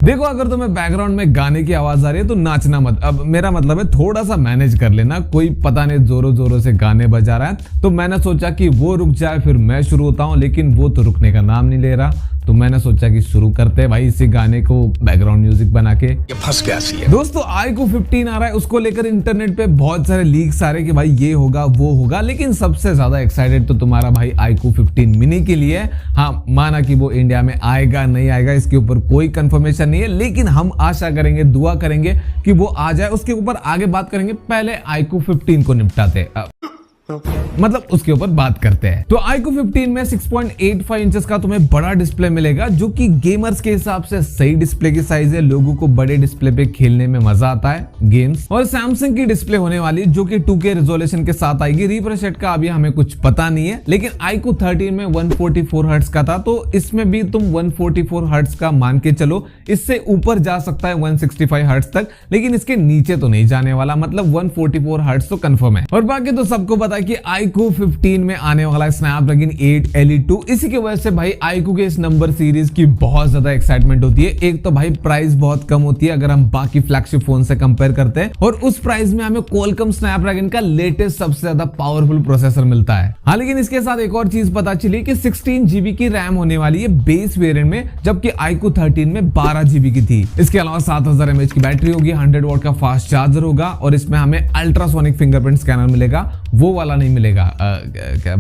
देखो अगर तुम्हें बैकग्राउंड में गाने की आवाज आ रही है तो नाचना मत। अब मेरा मतलब है थोड़ा सा मैनेज कर लेना, कोई पता नहीं जोरों जोरों से गाने बजा रहा है तो मैंने सोचा कि वो रुक जाए फिर मैं शुरू होता हूँ, लेकिन वो तो रुकने का नाम नहीं ले रहा। तो मैंने सोचा कि शुरू करते हैं भाई इसी गाने को बैकग्राउंड म्यूजिक बना के। ये फंस गया सी है। दोस्तों iQOO 15 आ रहा है, उसको लेकर इंटरनेट पे बहुत सारे लीक्स आ रहे कि भाई ये होगा वो होगा, लेकिन सबसे ज्यादा एक्साइटेड तो तुम्हारा भाई iQOO 15 मिनी के लिए। हाँ, माना कि वो इंडिया में आएगा नहीं आएगा इसके ऊपर कोई कंफर्मेशन नहीं है, लेकिन हम आशा करेंगे, दुआ करेंगे कि वो आ जाए। उसके ऊपर आगे बात करेंगे, पहले iQOO 15 को निपटाते हैं, मतलब उसके ऊपर बात करते हैं। तो iQOO 15 में 6.85 इंचेस का तुम्हें बड़ा डिस्प्ले मिलेगा, जो कि गेमर्स के हिसाब से सही डिस्प्ले की साइज है। लोगों को बड़े डिस्प्ले पे खेलने में मजा आता है गेम्स। और सैमसंग की डिस्प्ले होने वाली जो कि 2K रेजोल्यूशन के साथ आएगी। रिफ्रेश रेट का अभी हमें कुछ पता नहीं है, लेकिन iQOO 13 में 144 हर्ट्ज का था, तो इसमें भी तुम 144 हर्ट्ज का मान के चलो। इससे ऊपर जा सकता है 165 हर्ट्ज तक, लेकिन इसके नीचे तो नहीं जाने वाला, मतलब 144 हर्ट्ज तो कंफर्म है। और बाकी तो सबको पता कि iQOO 15 में आने वाला है स्नैपड्रैगन 8 Elite 2। इसी की वजह से भाई iQOO के इस नंबर सीरीज की बहुत ज्यादा एक्साइटमेंट होती है। एक तो भाई प्राइस बहुत कम होती है अगर हम बाकी फ्लैगशिप फोन से कंपेयर करते हैं, और उस प्राइस में हमें Qualcomm स्नैपड्रैगन का लेटेस्ट सबसे ज्यादा पावरफुल प्रोसेसर मिलता है। हाँ, लेकिन इसके साथ एक और चीज पता चली कि 16 GB की रैम होने वाली है बेस वेरिएंट में, जबकि iQOO 13 में 12 GB की थी। इसके अलावा 7000 mAh की बैटरी होगी, 100 वॉट का फास्ट चार्जर होगा, और इसमें हमें अल्ट्रासोनिक फिंगरप्रिंट स्कैनर मिलेगा, वो वाला नहीं मिलेगा। क्या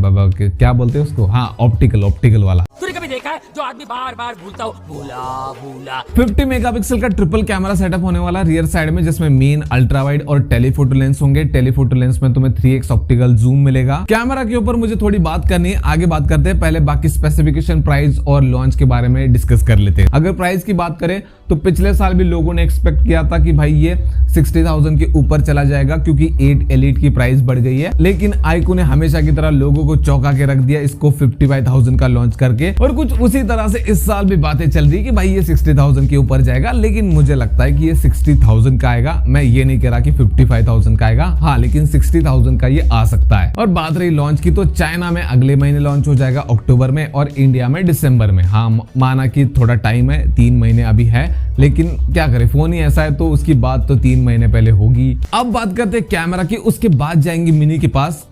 बोलते हैं उसको, हाँ ऑप्टिकल वाला। तूने कभी देखा है जो आदमी बार बार भूलता हो, भूला 50 मेगापिक्सल का ट्रिपल कैमरा सेटअप होने वाला रियर साइड में, जिसमें मेन अल्ट्रा वाइड और टेलीफोटो लेंस होंगे। टेलीफोटो लेंस में तुम्हें 3x ऑप्टिकल जूम मिलेगा। कैमरा के ऊपर मुझे थोड़ी बात करनी है, आगे बात करते हैं। पहले बाकी स्पेसिफिकेशन, प्राइस और लॉन्च के बारे में डिस्कस कर लेते हैं। अगर प्राइस की बात करें तो पिछले साल भी लोगों ने एक्सपेक्ट किया था कि भाई ये 60,000 के ऊपर चला जाएगा क्योंकि 8 Elite की प्राइस बढ़ गई है, लेकिन iQOO ने हमेशा की तरह लोगों को चौंका के रख दिया इसको 55,000 का लॉन्च करके। और कुछ उसी तरह से इस साल भी बातें चल रही कि भाई ये 60,000 के ऊपर जाएगा, लेकिन मुझे लगता है कि ये 60,000 का आएगा। मैं ये नहीं कह रहा कि 55,000 का आएगा, हाँ, लेकिन 60,000 का ये आ सकता है। और बात रही लॉन्च की, तो चाइना में अगले महीने लॉन्च हो जाएगा अक्टूबर में, और इंडिया में दिसंबर में। हाँ, माना कि थोड़ा टाइम है, 3 महीने अभी है, लेकिन क्या करें, फोन ही ऐसा है तो उसकी बात तो 3 महीने पहले होगी। अब बात करते हैं कैमरा की, उसके बाद जाएंगे मिनी के पास।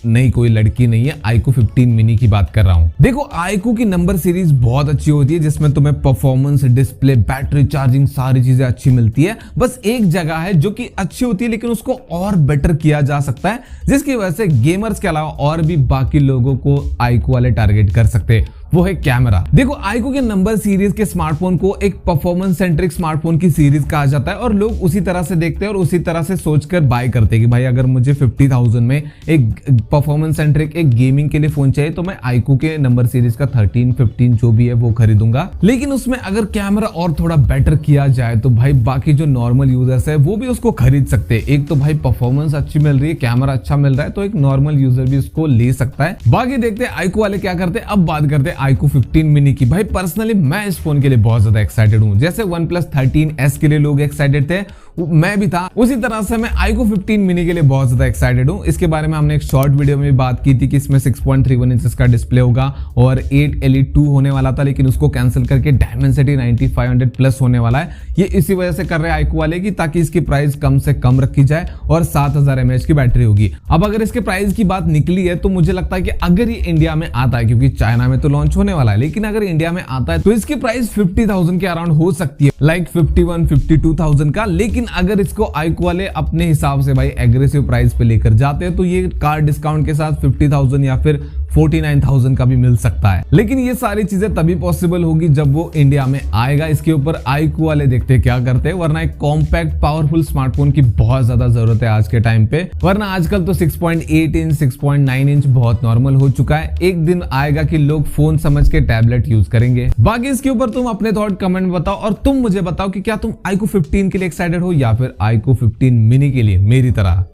नहीं, कोई लड़की नहीं है, iQOO 15 मिनी की बात कर रहा हूं। देखो iQOO की नंबर सीरीज बहुत अच्छी होती है, जिसमें तुम्हें परफॉर्मेंस, डिस्प्ले, बैटरी, चार्जिंग, सारी चीजें अच्छी मिलती है। बस एक जगह है जो कि अच्छी होती है लेकिन उसको और बेटर किया जा सकता है, जिसकी वजह से गेमर्स के अलावा और भी बाकी लोगों को iQOO वाले टारगेट कर सकते हैं, वो है कैमरा। देखो iQOO के नंबर सीरीज के स्मार्टफोन को एक परफॉर्मेंस सेंट्रिक स्मार्टफोन की सीरीज कहा जाता है, और लोग उसी तरह से देखते हैं और उसी तरह से सोचकर बाय करते हैं कि भाई अगर मुझे 50,000 में एक परफॉर्मेंस सेंट्रिक एक गेमिंग के लिए फोन चाहिए तो मैं iQOO के नंबर सीरीज का 13, 15 जो भी है वो खरीदूंगा। लेकिन उसमें अगर कैमरा और थोड़ा बेटर किया जाए तो भाई बाकी जो नॉर्मल यूजर्स है वो भी उसको खरीद सकते हैं। एक तो भाई परफॉर्मेंस अच्छी मिल रही है, कैमरा अच्छा मिल रहा है, तो एक नॉर्मल यूजर भी उसको ले सकता है। बाकी देखते हैं iQOO वाले क्या करते हैं। अब बात करते हैं iQOO 15 मिनी की। भाई पर्सनली मैं इस फोन के लिए बहुत ज्यादा एक्साइटेड हूं। जैसे OnePlus 13S के लिए लोग एक्साइटेड थे, मैं भी था, उसी तरह से मैं iQOO 15 मिनी के लिए बहुत ज्यादा एक्साइटेड हूं। इसके बारे में हमने एक शॉर्ट वीडियो में बात की थी कि इसमें 6.31 इंचेस का डिस्प्ले होगा और 8 Elite 2 होने वाला था, लेकिन उसको कैंसिल करके Dimensity 9500 प्लस होने वाला है। ये इसी वजह से कर रहे हैं iQOO वाले की, ताकि इसकी प्राइस कम से कम रखी जाए, और 7000 mAh की बैटरी होगी। अब अगर इसके प्राइस की बात निकली है तो मुझे लगता है कि अगर ये इंडिया में आता है, क्योंकि चाइना में तो लॉन्च होने वाला है, लेकिन अगर इंडिया में आता है तो इसकी प्राइस 50,000 के अराउंड हो सकती है, लाइक 51, 52,000 का। लेकिन अगर इसको iQOO वाले अपने हिसाब से भाई एग्रेसिव प्राइस पे लेकर जाते हैं तो ये कार डिस्काउंट के साथ 50,000 या फिर 49,000 का भी मिल सकता है। लेकिन ये सारी चीजें तभी पॉसिबल होगी जब वो इंडिया में आएगा। इसके ऊपर iQOO वाले देखते हैं क्या करते हैं, वरना एक कॉम्पैक्ट पावरफुल स्मार्टफोन की बहुत ज्यादा जरूरत है आज के टाइम पे। वरना आजकल तो 6.8 इंच 6.9 इंच बहुत नॉर्मल हो चुका है। एक दिन आएगा कि लोग फोन समझ के टैबलेट यूज करेंगे। बाकी इसके ऊपर तुम अपने थॉट कमेंट में बताओ, और तुम मुझे बताओ कि क्या तुम iQOO 15 के लिए एक्साइटेड हो या फिर iQOO 15 मिनी के लिए मेरी तरह।